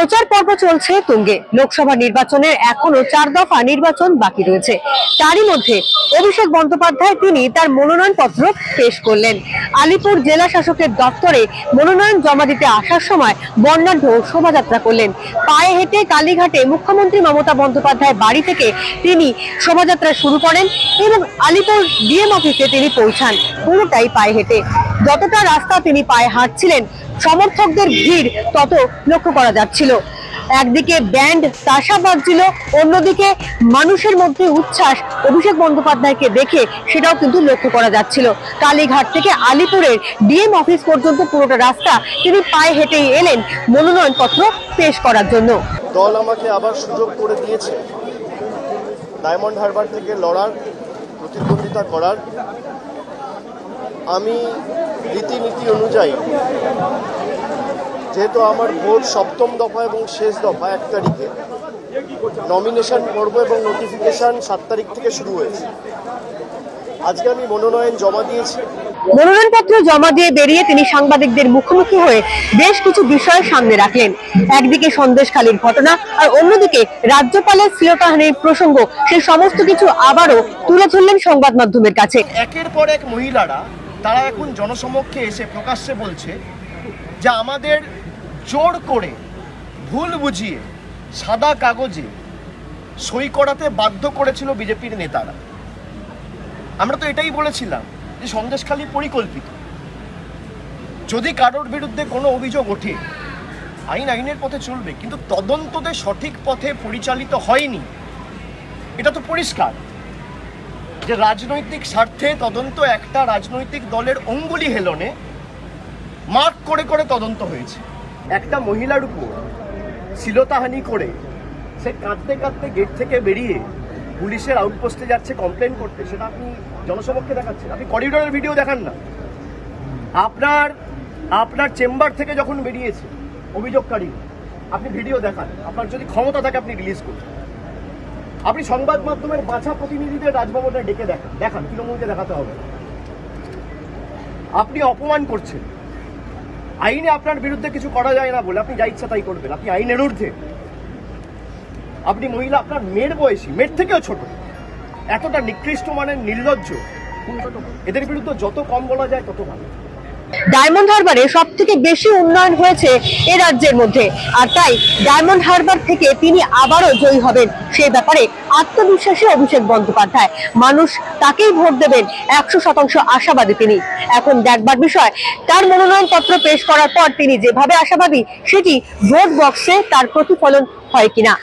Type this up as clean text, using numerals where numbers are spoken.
প্রচার পর্ব চলছে তুঙ্গে। লোকসভা নির্বাচনের এখনো 4 দফা নির্বাচন বাকি রয়েছে। তারই মধ্যে অভিষেক বন্দ্যোপাধ্যায় তিনি তার মনোনয়ন পত্র পেশ করলেন। আলিপুর জেলা শাসকের দপ্তরে মনোনয়ন জমা দিতে আসার সময় বর্ণাঢ্য শোভাযাত্রা করলেন। পায়ে হেঁটে কালীঘাটে মুখ্যমন্ত্রী মমতা বন্দ্যোপাধ্যায় বাড়ি থেকে তিনি শোভাযাত্রা শুরু করেন এবং আলিপুর ডিএম অফিসে তিনি পৌঁছান পুরোটাই পায়ে হেঁটে। যতটা রাস্তা তিনি পায়ে হাঁটছিলেন সমর্থকদের ভিড় তত লক্ষ্য করা যাচ্ছিল। একদিকে ব্যান্ড তাশা বাজছিল, অন্যদিকে মানুষের মধ্যে উচ্ছ্বাস অভিষেক বন্দ্যোপাধ্যায়কে দেখে সেটাও কিন্তু লক্ষ্য করা যাচ্ছিল। কালীঘাট থেকে আলিপুরের ডিএম অফিস পর্যন্ত পুরোটা রাস্তা তিনি পায়ে হেঁটেই এলেন মনোনয়ন পত্র পেশ করার জন্য। দল আমাকে আবার সুযোগ করে দিয়েছে ডায়মন্ড হারবার থেকে লড়ার, প্রতিদ্বন্দ্বিতা করার। আমি রীতিনীতি অনুযায়ী, যেহেতু আমার ভোট 7ম দফা এবং শেষ দফা 1 তারিখে, নমিনেশন পর্ব এবং নোটিফিকেশন 7 তারিখ থেকে শুরু হয়েছে। আজকে আমি মনোনয়ন জমা দিয়েছি। মনোনয়নপত্র জমা দিয়ে বেরিয়ে তিনি সাংবাদিকদের মুখোমুখি হয়ে বেশ কিছু বিষয় সামনে রাখলেন। একদিকে সন্দেশখালীর ঘটনা আর অন্যদিকে রাজ্যপালের শ্লীলতাহানির প্রসঙ্গ, সেই সমস্ত কিছু আবারও তুলে ধরলেন সংবাদ মাধ্যমের কাছে। একের পর এক মহিলারা তারা এখন জনসমক্ষে এসে প্রকাশ্যে বলছে যে আমাদের জোর করে ভুল বুঝিয়ে সাদা কাগজে সই করাতে বাধ্য করেছিল বিজেপির নেতারা। আমরা তো এটাই বলেছিলাম যে সন্দেশখালী পরিকল্পিত। যদি কারোর বিরুদ্ধে কোনো অভিযোগ ওঠে, আইনের পথে চলবে, কিন্তু তদন্ততে সঠিক পথে পরিচালিত হয়নি, এটা তো পরিষ্কার যে রাজনৈতিক স্বার্থে তদন্ত একটা রাজনৈতিক দলের অঙ্গুলি হেলনে মার্ক করে করে তদন্ত হয়েছে। একটা মহিলার উপর শ্লীলতাহানি করে সে কাঁদতে কাঁদতে গেট থেকে বেরিয়ে পুলিশের আউটপোস্টে যাচ্ছে কমপ্লেন করতে, সেটা আপনি জনসমক্ষে দেখাচ্ছেন। আপনি করিডোরের ভিডিও দেখান না। আপনার চেম্বার থেকে যখন বেরিয়েছে অভিযোগকারী, আপনি ভিডিও দেখান। আপনার যদি ক্ষমতা থাকে আপনি রিলিজ করুন। আপনি সংবাদ মাধ্যমের বাছা প্রতিনিধিদের রাজভবনে ডেকে দেখান, তৃণমূলকে দেখাতে হবে। আপনি অপমান করছেন। আইনে আপনার বিরুদ্ধে কিছু করা যায় না বলে আপনি যা ইচ্ছা তাই করবেন। আপনি আইনের ঊর্ধ্বে। আপনি মহিলা, আপনার মেয়ের বয়সী, মেয়ের থেকেও ছোট, এতটা নিকৃষ্ট মানের নির্লজ্জ, এদের বিরুদ্ধে যত কম বলা যায় তত ভালো। ডায়মন্ড হারবারে সব থেকে বেশি উন্নয়ন হয়েছে এ রাজ্যের মধ্যে, আর তাই ডায়মন্ড হারবার থেকে তিনি আবারও জয়ী হবেন সেই ব্যাপারে আত্মবিশ্বাসী অভিষেক বন্দ্যোপাধ্যায়। মানুষ তাকেই ভোট দেবেন 100% আশাবাদী তিনি। এখন দেখবার বিষয় তার মনোনয়ন পত্র পেশ করার পর তিনি যেভাবে আশাবাদী সেটি ভোট বক্সে তার প্রতিফলন হয় কিনা।